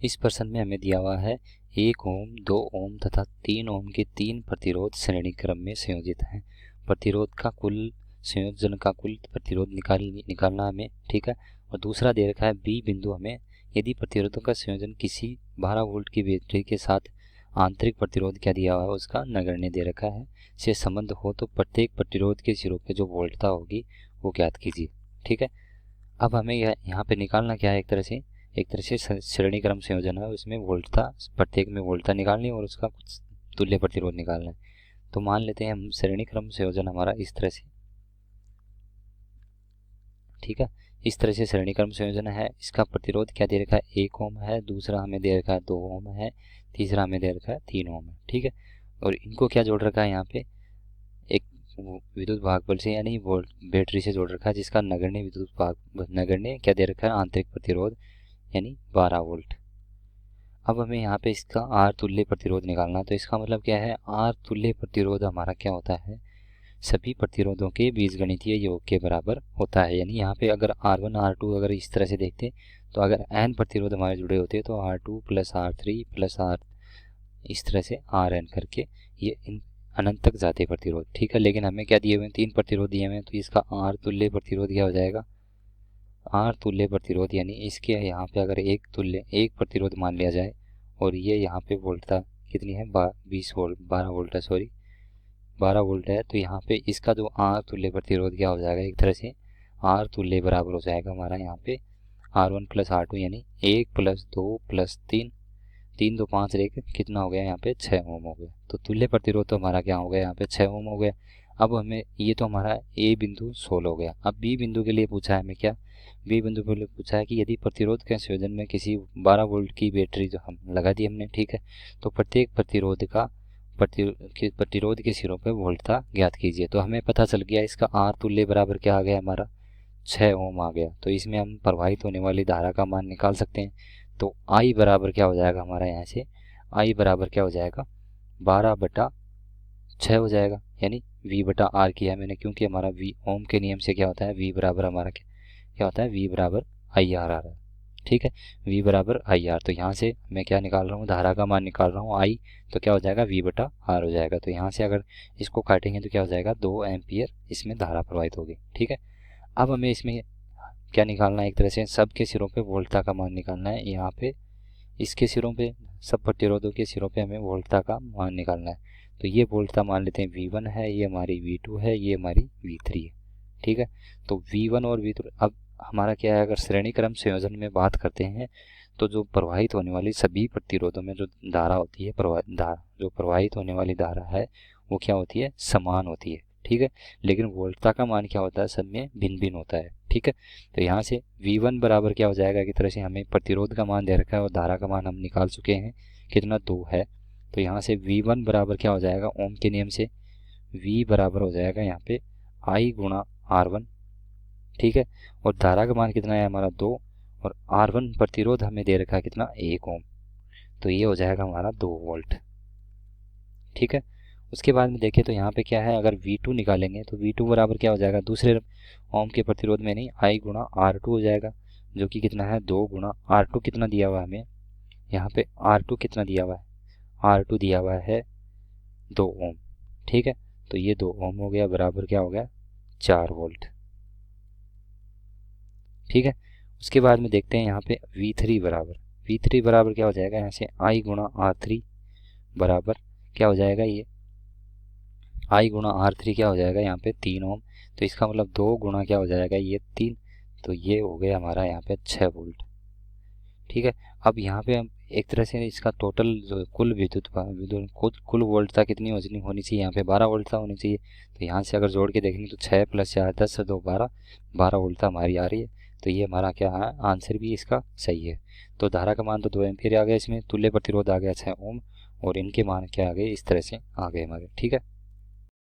इस प्रश्न में हमें दिया हुआ है 1 ओम 2 ओम तथा 3 ओम के 3 प्रतिरोध श्रेणी क्रम में संयोजित हैं। प्रतिरोध का कुल संयोजन का कुल प्रतिरोध निकालना हमें, ठीक है। और दूसरा दे रखा है बी बिंदु हमें यदि प्रतिरोधों का संयोजन किसी 12 वोल्ट की बैटरी के साथ आंतरिक प्रतिरोध क्या दिया हुआ है उसका नगण्य दे रखा है से संबंध हो तो प्रत्येक प्रतिरोध के सिरों पे जो वोल्टता होगी वो ज्ञात कीजिए, ठीक है। अब हमें यहाँ पे निकालना क्या है, एक तरह से श्रेणी क्रम संयोजन है, उसमें वोल्टता प्रत्येक में वोल्टता निकालनी है और उसका कुछ तुल्य प्रतिरोध निकालना है। तो मान लेते हैं हम श्रेणी क्रम संयोजन हमारा इस तरह से, ठीक है। इस तरह से श्रेणी क्रम संयोजन है। इसका प्रतिरोध क्या दे रखा है 1 ओम है, दूसरा हमें दे रखा है 2 ओम है, तीसरा हमें दे रखा है 3 ओम है, ठीक है। और इनको क्या जोड़ रखा है यहाँ पे एक विद्युत भागबल से यानी वोल्ट बैटरी से जोड़ रखा है जिसका नगण्य विद्युत भाग नगण्य क्या दे रखा है आंतरिक प्रतिरोध यानी 12 वोल्ट। अब हमें यहाँ पे इसका आर तुल्य प्रतिरोध निकालना है। तो इसका मतलब क्या है, आर तुल्य प्रतिरोध हमारा क्या होता है सभी प्रतिरोधों के बीजगणितीय योग के बराबर होता है। यानी यहाँ पे अगर R1 R2 अगर इस तरह से देखते तो अगर n प्रतिरोध हमारे जुड़े होते तो R2 plus R3 plus R इस तरह से Rn करके ये इन अनंत तक जाते प्रतिरोध, ठीक है। लेकिन हमें क्या दिए हुए हैं 3 प्रतिरोध दिए हुए हैं, तो इसका आर तुल्य प्रतिरोध क्या हो जाएगा आर तुल्य प्रतिरोध यानी इसके यहाँ पे अगर एक प्रतिरोध मान लिया जाए और ये यहाँ पे वोल्टता कितनी है 12 वोल्ट है, सॉरी 12 वोल्ट है। तो यहाँ पे इसका जो आर तुल्य प्रतिरोध क्या हो जाएगा एक तरह से आर तुल्य बराबर हो जाएगा हमारा यहाँ पे R1 प्लस R2 यानी 1 प्लस 2 प्लस 3 3 2 5 रेख कितना हो गया यहाँ पे 6 ओम हो गया। तो तुल्य प्रतिरोध तो हमारा क्या हो गया यहाँ पे 6 ओम हो गया। अब हमें ये तो हमारा ए बिंदु 16 हो गया। अब बी बिंदु के लिए पूछा है हमें क्या, बी बिंदु के लिए पूछा है कि यदि प्रतिरोध के संयोजन में किसी 12 वोल्ट की बैटरी जो हम लगा दी हमने, ठीक है, तो प्रत्येक प्रतिरोध के सिरों पर वोल्टता ज्ञात कीजिए। तो हमें पता चल गया इसका आर तुल्य बराबर क्या आ गया हमारा 6 ओम आ गया। तो इसमें हम प्रवाहित होने वाली धारा का मान निकाल सकते हैं। तो आई बराबर क्या हो जाएगा हमारा यहाँ से आई बराबर क्या हो जाएगा 12/6 हो जाएगा, यानी V बटा आर किया है मैंने क्योंकि हमारा V ओम के नियम से क्या होता है V बराबर हमारा क्या होता है V बराबर आई आर आ रहा है, ठीक है। V बराबर आई आर, तो यहाँ से मैं क्या निकाल रहा हूँ धारा का मान निकाल रहा हूँ आई, तो क्या हो जाएगा V बटा आर हो जाएगा। तो यहाँ से अगर इसको काटेंगे तो क्या हो जाएगा 2 एम्पियर इसमें धारा प्रवाहित होगी, ठीक है। अब हमें इसमें क्या निकालना है एक तरह से सबके सिरों पे वोल्टता का मान निकालना है। यहाँ पे इसके सिरों पे सब प्रतिरोधों के सिरों पे हमें वोल्टता का मान निकालना है। तो ये वोल्टता मान लेते हैं V1 है, ये हमारी V2 है, ये हमारी V3 है, ठीक है। तो V1 और V2 अब हमारा क्या है अगर श्रेणी क्रम संयोजन में बात करते हैं तो जो प्रवाहित होने वाली सभी प्रतिरोधों में जो धारा होती है जो प्रवाहित होने वाली धारा है वो क्या होती है समान होती है, ठीक है। लेकिन वोल्टता का मान क्या होता है सब में भिन्न भिन्न होता है, ठीक है। तो यहाँ से V1 बराबर क्या हो जाएगा की तरह से हमें प्रतिरोध का मान दे रखा है और धारा का मान हम निकाल चुके हैं कितना 2 है। तो यहाँ से V1 बराबर क्या हो जाएगा ओम के नियम से V बराबर हो जाएगा यहाँ पे I गुणा R1, ठीक है। और धारा का मान कितना है हमारा 2 और R1 प्रतिरोध हमें दे रखा है कितना 1 ओम, तो ये हो जाएगा हमारा 2 वोल्ट, ठीक है। उसके बाद में देखें तो यहाँ पे क्या है अगर V2 निकालेंगे तो V2 बराबर क्या हो जाएगा दूसरे ओम के प्रतिरोध में नहीं I गुणा R2 हो जाएगा जो कि कितना है 2 गुणा R2 कितना दिया हुआ है हमें यहाँ पे R2 कितना दिया हुआ है R2 दिया हुआ है 2 ओम, ठीक है। तो ये 2 ओम हो गया बराबर क्या हो गया 4 वोल्ट, ठीक है। उसके बाद में देखते हैं यहाँ पे V3 बराबर क्या हो जाएगा यहाँ से I गुणा R3 बराबर क्या हो जाएगा ये I गुणा R3 क्या हो जाएगा यहाँ पे 3 ओम, तो इसका मतलब 2 गुणा क्या हो जाएगा ये 3, तो ये हो गया हमारा यहाँ पे 6 वोल्ट, ठीक है। अब यहाँ पे हम एक तरह से इसका टोटल जो कुल कुल वोल्टता कितनी होनी चाहिए यहाँ पे 12 वोल्टता होनी चाहिए। तो यहाँ से अगर जोड़ के देखेंगे तो 6 + 4 10 2 12 वोल्टता हमारी आ रही है। तो ये हमारा क्या है आंसर भी इसका सही है। तो धारा का मान तो 2 एम्पियर आ गया, इसमें तुल्य प्रतिरोध आ गया 6 ओम और इनके मान क्या आ गए इस तरह से आ गए हमारे, ठीक है।